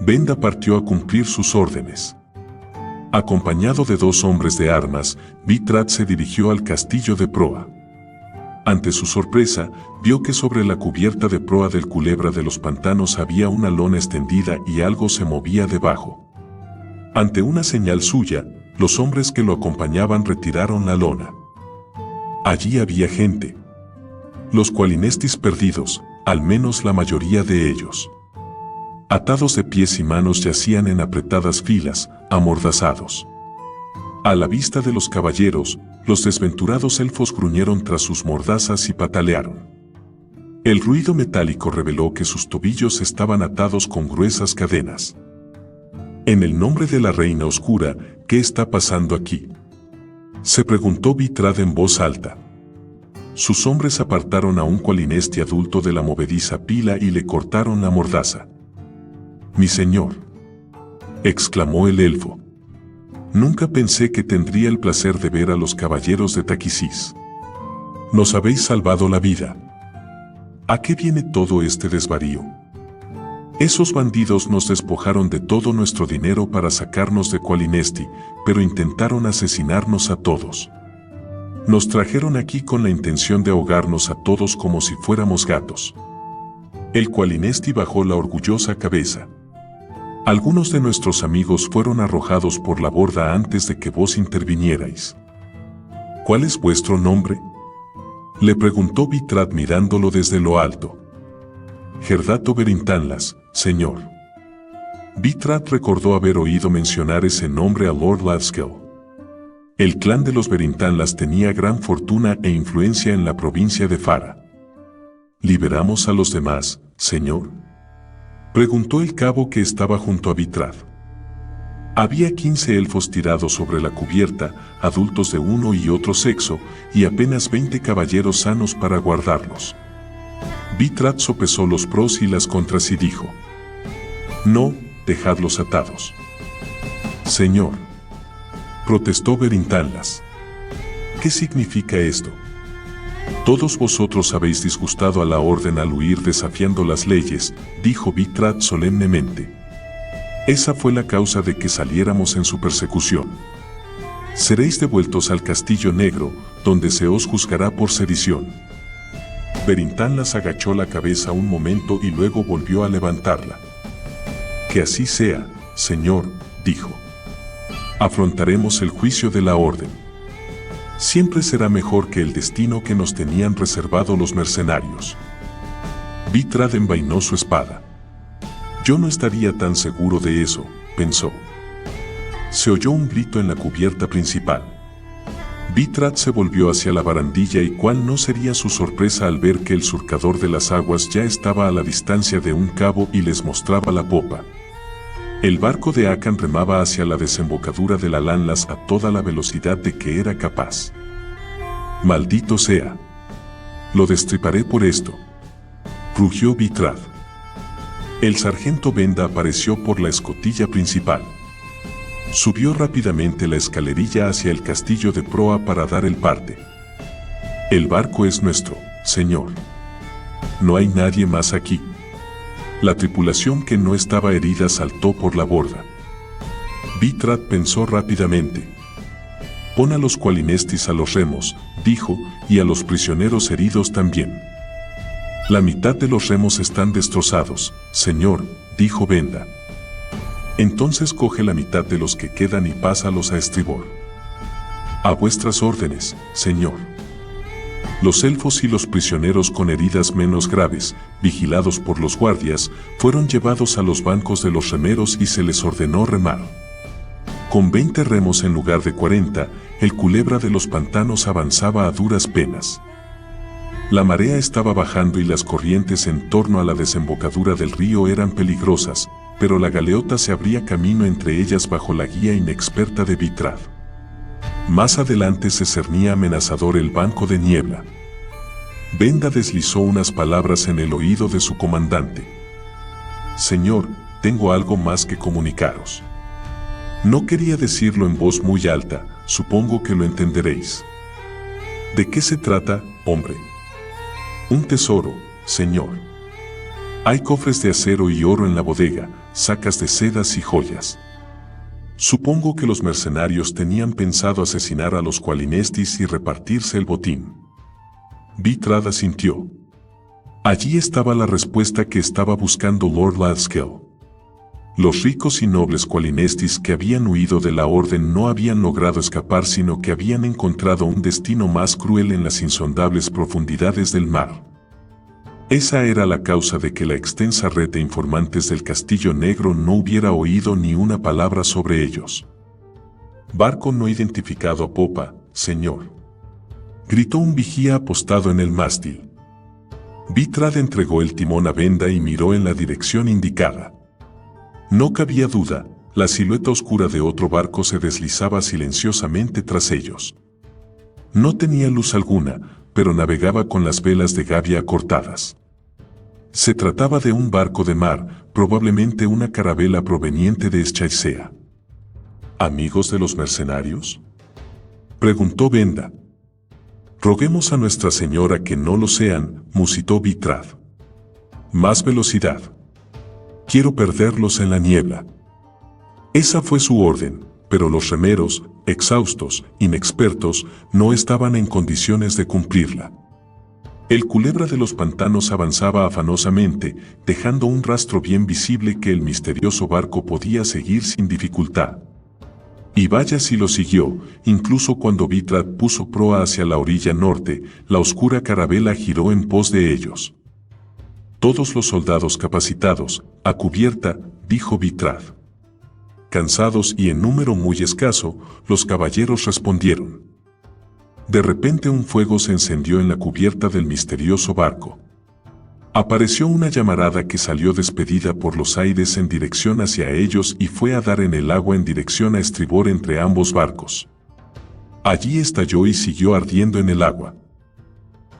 Benda partió a cumplir sus órdenes. Acompañado de 2 hombres de armas, Vitrad se dirigió al castillo de proa. Ante su sorpresa, vio que sobre la cubierta de proa del Culebra de los Pantanos había una lona extendida y algo se movía debajo. Ante una señal suya, los hombres que lo acompañaban retiraron la lona. Allí había gente. Los Qualinestis perdidos, al menos la mayoría de ellos. Atados de pies y manos yacían en apretadas filas, amordazados. A la vista de los caballeros, los desventurados elfos gruñeron tras sus mordazas y patalearon. El ruido metálico reveló que sus tobillos estaban atados con gruesas cadenas. «En el nombre de la Reina Oscura, ¿qué está pasando aquí?», se preguntó Vitrad en voz alta. Sus hombres apartaron a un Qualinesti adulto de la movediza pila y le cortaron la mordaza. «Mi señor», exclamó el elfo. «Nunca pensé que tendría el placer de ver a los caballeros de Taquisís. Nos habéis salvado la vida. ¿A qué viene todo este desvarío? Esos bandidos nos despojaron de todo nuestro dinero para sacarnos de Qualinesti, pero intentaron asesinarnos a todos. Nos trajeron aquí con la intención de ahogarnos a todos como si fuéramos gatos». El Qualinesti bajó la orgullosa cabeza. «Algunos de nuestros amigos fueron arrojados por la borda antes de que vos intervinierais». «¿Cuál es vuestro nombre?», le preguntó Vitrad mirándolo desde lo alto. «Gerdato Berintanlas, señor». Vitrad recordó haber oído mencionar ese nombre a Lord Lathskel. El clan de los Berintanlas tenía gran fortuna e influencia en la provincia de Fara. «¿Liberamos a los demás, señor?», preguntó el cabo que estaba junto a Vitrad. Había 15 elfos tirados sobre la cubierta, adultos de uno y otro sexo, y apenas 20 caballeros sanos para guardarlos. Vitrad sopesó los pros y las contras y dijo: «No, dejadlos atados». «Señor», protestó Berintanlas. «¿Qué significa esto? Todos vosotros habéis disgustado a la orden al huir desafiando las leyes», dijo Vitrad solemnemente. «Esa fue la causa de que saliéramos en su persecución. Seréis devueltos al Castillo Negro, donde se os juzgará por sedición». Berintanlas agachó la cabeza un momento y luego volvió a levantarla. «Que así sea, señor», dijo. «Afrontaremos el juicio de la orden. Siempre será mejor que el destino que nos tenían reservado los mercenarios». Vitrad envainó su espada. «Yo no estaría tan seguro de eso», pensó. Se oyó un grito en la cubierta principal. Vitrad se volvió hacia la barandilla y cuál no sería su sorpresa al ver que el surcador de las aguas ya estaba a la distancia de un cabo y les mostraba la popa. El barco de Akan remaba hacia la desembocadura de la Lanlas a toda la velocidad de que era capaz. «Maldito sea. Lo destriparé por esto», rugió Vitrad. El sargento Benda apareció por la escotilla principal. Subió rápidamente la escalerilla hacia el castillo de proa para dar el parte. El barco es nuestro, señor. No hay nadie más aquí. La tripulación que no estaba herida saltó por la borda. Bitrad pensó rápidamente. Pon a los cualinestis a los remos, dijo, y a los prisioneros heridos también. La mitad de los remos están destrozados, señor, dijo Benda. Entonces coge la mitad de los que quedan y pásalos a estribor. A vuestras órdenes, señor. Los elfos y los prisioneros con heridas menos graves, vigilados por los guardias, fueron llevados a los bancos de los remeros y se les ordenó remar. Con 20 remos en lugar de 40, el Culebra de los Pantanos avanzaba a duras penas. La marea estaba bajando y las corrientes en torno a la desembocadura del río eran peligrosas, pero la galeota se abría camino entre ellas bajo la guía inexperta de Bitrad. Más adelante se cernía amenazador el banco de niebla. Benda deslizó unas palabras en el oído de su comandante. Señor, tengo algo más que comunicaros. No quería decirlo en voz muy alta, supongo que lo entenderéis. ¿De qué se trata, hombre? Un tesoro, señor. Hay cofres de acero y oro en la bodega, sacas de sedas y joyas. Supongo que los mercenarios tenían pensado asesinar a los cualinestis y repartirse el botín. Bitrad asintió. Allí estaba la respuesta que estaba buscando Lord Lathskel. Los ricos y nobles cualinestis que habían huido de la orden no habían logrado escapar, sino que habían encontrado un destino más cruel en las insondables profundidades del mar. Esa era la causa de que la extensa red de informantes del Castillo Negro no hubiera oído ni una palabra sobre ellos. Barco no identificado a popa, señor. Gritó un vigía apostado en el mástil. Bitrad entregó el timón a Benda y miró en la dirección indicada. No cabía duda, la silueta oscura de otro barco se deslizaba silenciosamente tras ellos. No tenía luz alguna, pero navegaba con las velas de gavia cortadas. Se trataba de un barco de mar, probablemente una carabela proveniente de Eschaicea. ¿Amigos de los mercenarios?, preguntó Benda. Roguemos a Nuestra Señora que no lo sean, musitó Bitrad. Más velocidad. Quiero perderlos en la niebla. Esa fue su orden, pero los remeros, exhaustos, inexpertos, no estaban en condiciones de cumplirla. El Culebra de los Pantanos avanzaba afanosamente, dejando un rastro bien visible que el misterioso barco podía seguir sin dificultad. Y vaya si lo siguió, incluso cuando Bitrad puso proa hacia la orilla norte, la oscura carabela giró en pos de ellos. Todos los soldados capacitados, a cubierta, dijo Bitrad. Cansados y en número muy escaso, los caballeros respondieron. De repente un fuego se encendió en la cubierta del misterioso barco. Apareció una llamarada que salió despedida por los aires en dirección hacia ellos y fue a dar en el agua en dirección a estribor entre ambos barcos. Allí estalló y siguió ardiendo en el agua.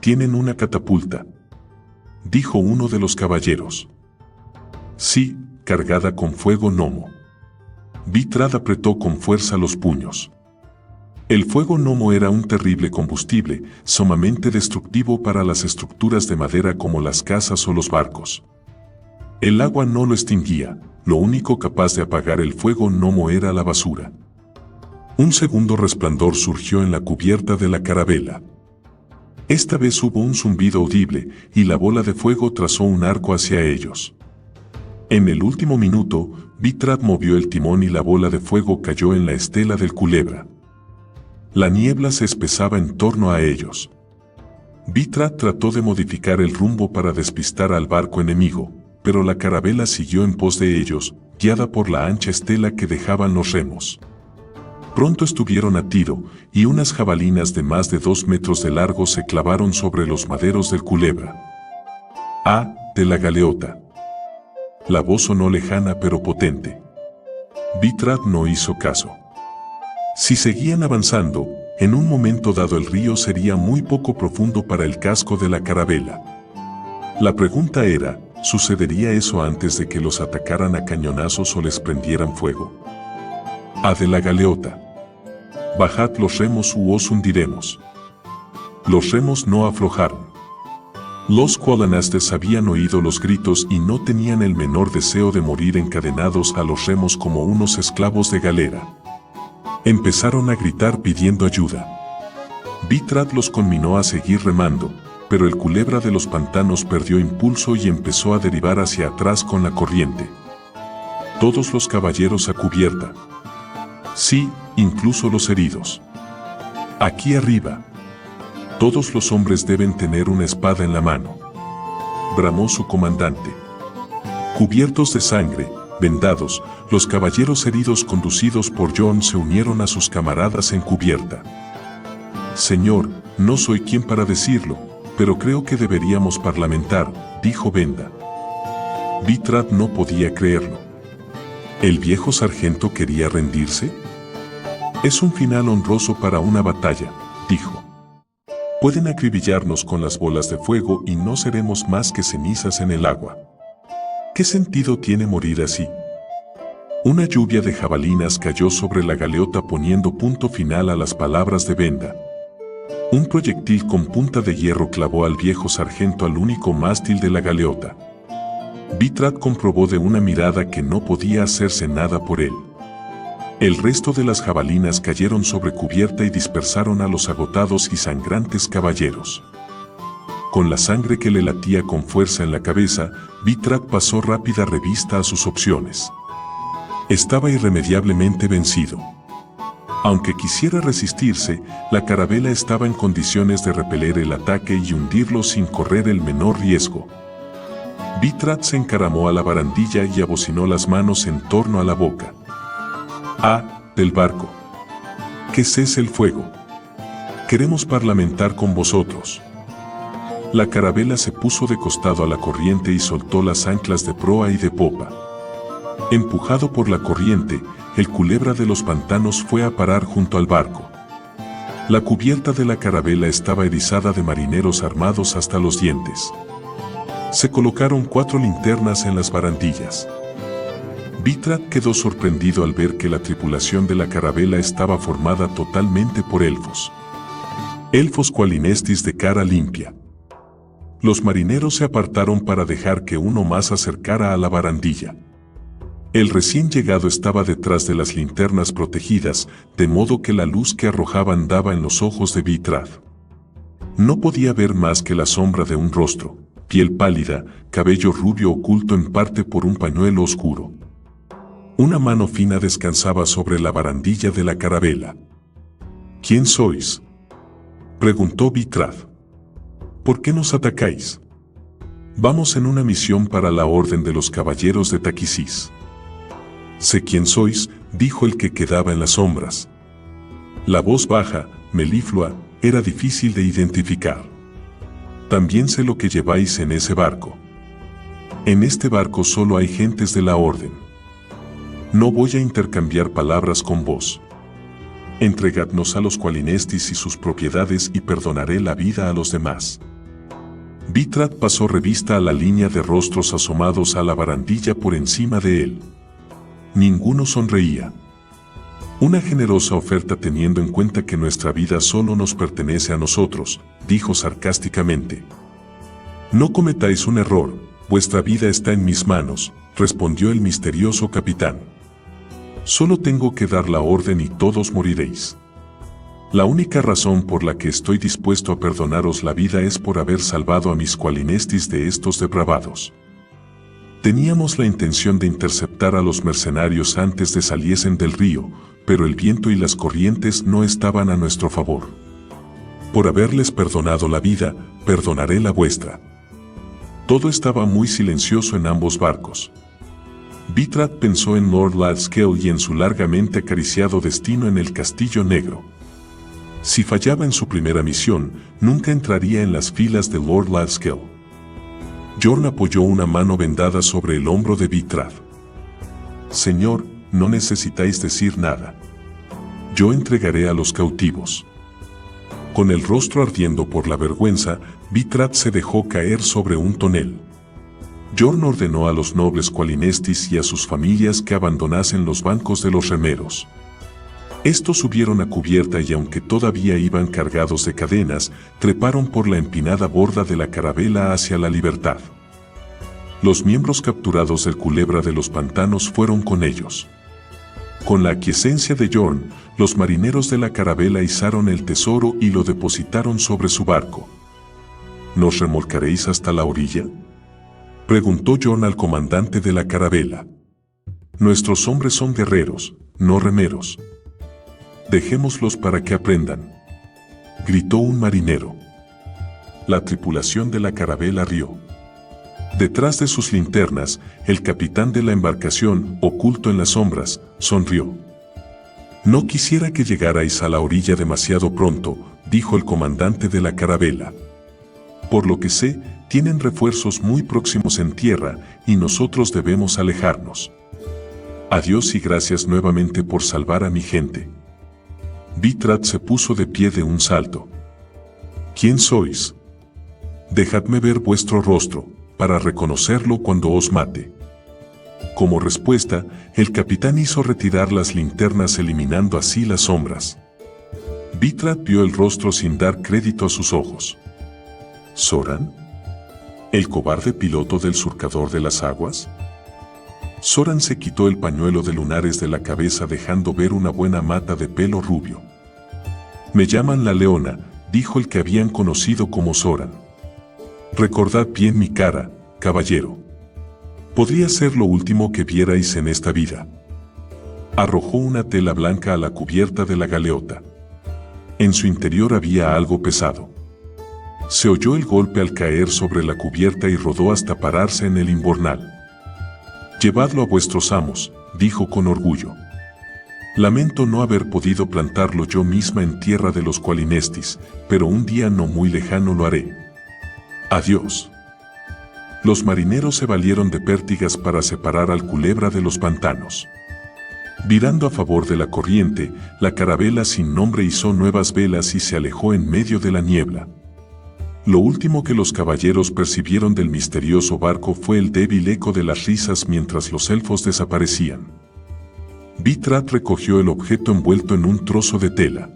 «Tienen una catapulta», dijo uno de los caballeros. «Sí, cargada con fuego gnomo». Bitrad apretó con fuerza los puños. El fuego gnomo era un terrible combustible, sumamente destructivo para las estructuras de madera como las casas o los barcos. El agua no lo extinguía, lo único capaz de apagar el fuego gnomo era la basura. Un segundo resplandor surgió en la cubierta de la carabela. Esta vez hubo un zumbido audible y la bola de fuego trazó un arco hacia ellos. En el último minuto, Bitrad movió el timón y la bola de fuego cayó en la estela del Culebra. La niebla se espesaba en torno a ellos. Bitrad trató de modificar el rumbo para despistar al barco enemigo, pero la carabela siguió en pos de ellos, guiada por la ancha estela que dejaban los remos. Pronto estuvieron a tiro, y unas jabalinas de más de 2 metros de largo se clavaron sobre los maderos del Culebra. «¡Ah!», de la galeota. La voz sonó lejana pero potente. Bitrad no hizo caso. Si seguían avanzando, en un momento dado el río sería muy poco profundo para el casco de la carabela. La pregunta era, ¿sucedería eso antes de que los atacaran a cañonazos o les prendieran fuego? «¡Ah!, de la galeota. Bajad los remos u os hundiremos». Los remos no aflojaron. Los cualinastes habían oído los gritos y no tenían el menor deseo de morir encadenados a los remos como unos esclavos de galera. Empezaron a gritar pidiendo ayuda. Bithrath los conminó a seguir remando, pero el culebra de los pantanos perdió impulso y empezó a derivar hacia atrás con la corriente. Todos los caballeros a cubierta. Sí, incluso los heridos. Aquí arriba. Todos los hombres deben tener una espada en la mano. Bramó su comandante. Cubiertos de sangre, vendados, los caballeros heridos conducidos por Jon se unieron a sus camaradas en cubierta. Señor, no soy quien para decirlo, pero creo que deberíamos parlamentar, dijo Benda. Bithrath no podía creerlo. ¿El viejo sargento quería rendirse? Es un final honroso para una batalla, dijo. Pueden acribillarnos con las bolas de fuego y no seremos más que cenizas en el agua. ¿Qué sentido tiene morir así? Una lluvia de jabalinas cayó sobre la galeota poniendo punto final a las palabras de Benda. Un proyectil con punta de hierro clavó al viejo sargento al único mástil de la galeota. Bithrath comprobó de una mirada que no podía hacerse nada por él. El resto de las jabalinas cayeron sobre cubierta y dispersaron a los agotados y sangrantes caballeros. Con la sangre que le latía con fuerza en la cabeza, Bithrath pasó rápida revista a sus opciones. Estaba irremediablemente vencido. Aunque quisiera resistirse, la carabela estaba en condiciones de repeler el ataque y hundirlo sin correr el menor riesgo. Bithrath se encaramó a la barandilla y abocinó las manos en torno a la boca. Del barco. Que cese el fuego. Queremos parlamentar con vosotros. La carabela se puso de costado a la corriente y soltó las anclas de proa y de popa. Empujado por la corriente, el culebra de los pantanos fue a parar junto al barco. La cubierta de la carabela estaba erizada de marineros armados hasta los dientes. Se colocaron 4 linternas en las barandillas. Bithrath quedó sorprendido al ver que la tripulación de la carabela estaba formada totalmente por elfos. Elfos cualinestis de cara limpia. Los marineros se apartaron para dejar que uno más acercara a la barandilla. El recién llegado estaba detrás de las linternas protegidas, de modo que la luz que arrojaban daba en los ojos de Bithrath. No podía ver más que la sombra de un rostro, piel pálida, cabello rubio oculto en parte por un pañuelo oscuro. Una mano fina descansaba sobre la barandilla de la carabela. ¿Quién sois?, preguntó Bithrath. ¿Por qué nos atacáis? Vamos en una misión para la Orden de los Caballeros de Taquisís. Sé quién sois, dijo el que quedaba en las sombras. La voz baja, meliflua, era difícil de identificar. También sé lo que lleváis en ese barco. En este barco solo hay gentes de la Orden. No voy a intercambiar palabras con vos. Entregadnos a los cualinestis y sus propiedades y perdonaré la vida a los demás. Bithrath pasó revista a la línea de rostros asomados a la barandilla por encima de él. Ninguno sonreía. Una generosa oferta teniendo en cuenta que nuestra vida solo nos pertenece a nosotros, dijo sarcásticamente. No cometáis un error, vuestra vida está en mis manos, respondió el misterioso capitán. Solo tengo que dar la orden y todos moriréis. La única razón por la que estoy dispuesto a perdonaros la vida es por haber salvado a mis cualinestis de estos depravados. Teníamos la intención de interceptar a los mercenarios antes de saliesen del río, pero el viento y las corrientes no estaban a nuestro favor. Por haberles perdonado la vida, perdonaré la vuestra. Todo estaba muy silencioso en ambos barcos. Bithrath pensó en Lord Lathskel y en su largamente acariciado destino en el Castillo Negro. Si fallaba en su primera misión, nunca entraría en las filas de Lord Lathskel. Jorn apoyó una mano vendada sobre el hombro de Bithrath. Señor, no necesitáis decir nada. Yo entregaré a los cautivos. Con el rostro ardiendo por la vergüenza, Bithrath se dejó caer sobre un tonel. Jorn ordenó a los nobles cualinestis y a sus familias que abandonasen los bancos de los remeros. Estos subieron a cubierta y aunque todavía iban cargados de cadenas, treparon por la empinada borda de la carabela hacia la libertad. Los miembros capturados del Culebra de los Pantanos fueron con ellos. Con la aquiescencia de Jorn, los marineros de la carabela izaron el tesoro y lo depositaron sobre su barco. ¿Nos remolcaréis hasta la orilla?, preguntó Jorn al comandante de la carabela. Nuestros hombres son guerreros, no remeros. Dejémoslos para que aprendan, gritó un marinero. La tripulación de la carabela rió. Detrás de sus linternas, el capitán de la embarcación, oculto en las sombras, sonrió. No quisiera que llegarais a la orilla demasiado pronto, dijo el comandante de la carabela. Por lo que sé, tienen refuerzos muy próximos en tierra y nosotros debemos alejarnos. Adiós y gracias nuevamente por salvar a mi gente. Vitrat se puso de pie de un salto. ¿Quién sois? Dejadme ver vuestro rostro, para reconocerlo cuando os mate. Como respuesta, el capitán hizo retirar las linternas eliminando así las sombras. Vitrat vio el rostro sin dar crédito a sus ojos. ¿Soran? ¿El cobarde piloto del surcador de las aguas? Soran se quitó el pañuelo de lunares de la cabeza dejando ver una buena mata de pelo rubio. Me llaman la Leona, dijo el que habían conocido como Soran. Recordad bien mi cara, caballero. Podría ser lo último que vierais en esta vida. Arrojó una tela blanca a la cubierta de la galeota. En su interior había algo pesado. Se oyó el golpe al caer sobre la cubierta y rodó hasta pararse en el imbornal. Llevadlo a vuestros amos, dijo con orgullo. Lamento no haber podido plantarlo yo misma en tierra de los Qualinestis, pero un día no muy lejano lo haré. Adiós. Los marineros se valieron de pértigas para separar al Culebra de los Pantanos. Virando a favor de la corriente, la carabela sin nombre izó nuevas velas y se alejó en medio de la niebla. Lo último que los caballeros percibieron del misterioso barco fue el débil eco de las risas mientras los elfos desaparecían. Vitrat recogió el objeto envuelto en un trozo de tela.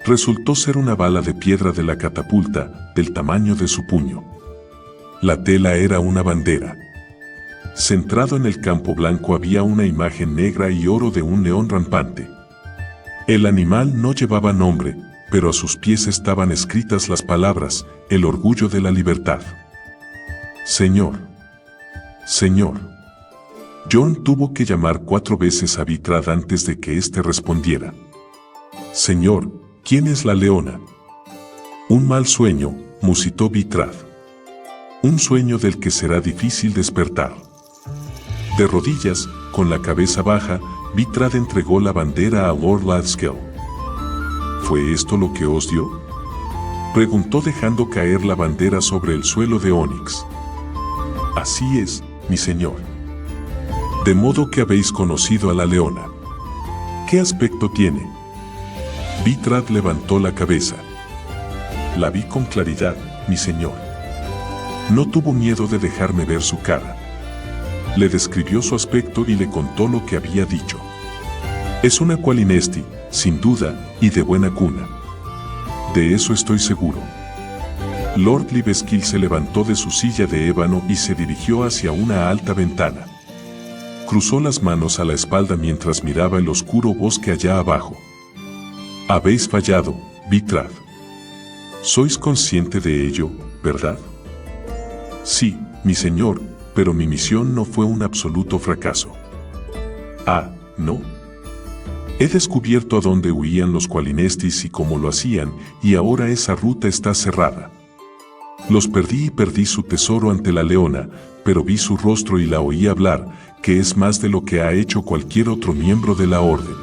Resultó ser una bala de piedra de la catapulta, del tamaño de su puño. La tela era una bandera. Centrado en el campo blanco había una imagen negra y oro de un león rampante. El animal no llevaba nombre, pero a sus pies estaban escritas las palabras, el orgullo de la libertad. Señor. Señor. Jorn tuvo que llamar 4 veces a Vitrat antes de que éste respondiera. Señor, ¿quién es la Leona? Un mal sueño, musitó Vitrat. Un sueño del que será difícil despertar. De rodillas, con la cabeza baja, Vitrat entregó la bandera a Lord Ladskel. ¿Fue esto lo que os dio?, preguntó dejando caer la bandera sobre el suelo de ónix. Así es, mi señor. De modo que habéis conocido a la Leona. ¿Qué aspecto tiene? Vitrat levantó la cabeza. La vi con claridad, mi señor. No tuvo miedo de dejarme ver su cara. Le describió su aspecto y le contó lo que había dicho. Es una Qualinesti, sin duda, y de buena cuna. De eso estoy seguro. Lord Libeskill se levantó de su silla de ébano y se dirigió hacia una alta ventana. Cruzó las manos a la espalda mientras miraba el oscuro bosque allá abajo. Habéis fallado, Vitrat. Sois consciente de ello, ¿verdad? Sí, mi señor, pero mi misión no fue un absoluto fracaso. Ah, ¿no? He descubierto a dónde huían los Qualinestis y cómo lo hacían, y ahora esa ruta está cerrada. Los perdí y perdí su tesoro ante la Leona, pero vi su rostro y la oí hablar, que es más de lo que ha hecho cualquier otro miembro de la Orden.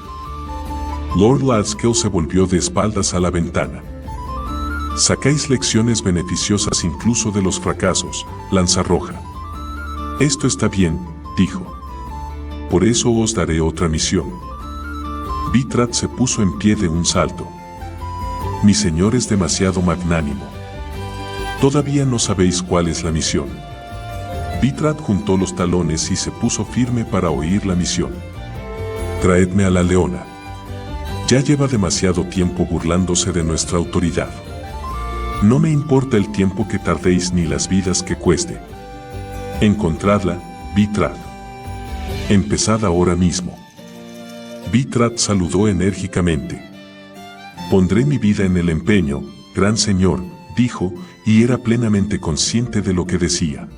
Lord Ladskel se volvió de espaldas a la ventana. Sacáis lecciones beneficiosas incluso de los fracasos, Lanzarroja. Esto está bien, dijo. Por eso os daré otra misión. Vitrat se puso en pie de un salto. Mi señor es demasiado magnánimo. Todavía no sabéis cuál es la misión. Vitrat juntó los talones y se puso firme para oír la misión. Traedme a la Leona. Ya lleva demasiado tiempo burlándose de nuestra autoridad. No me importa el tiempo que tardéis ni las vidas que cueste. Encontradla, Vitrad. Empezad ahora mismo. Vitrad saludó enérgicamente. Pondré mi vida en el empeño, gran señor, dijo, y era plenamente consciente de lo que decía.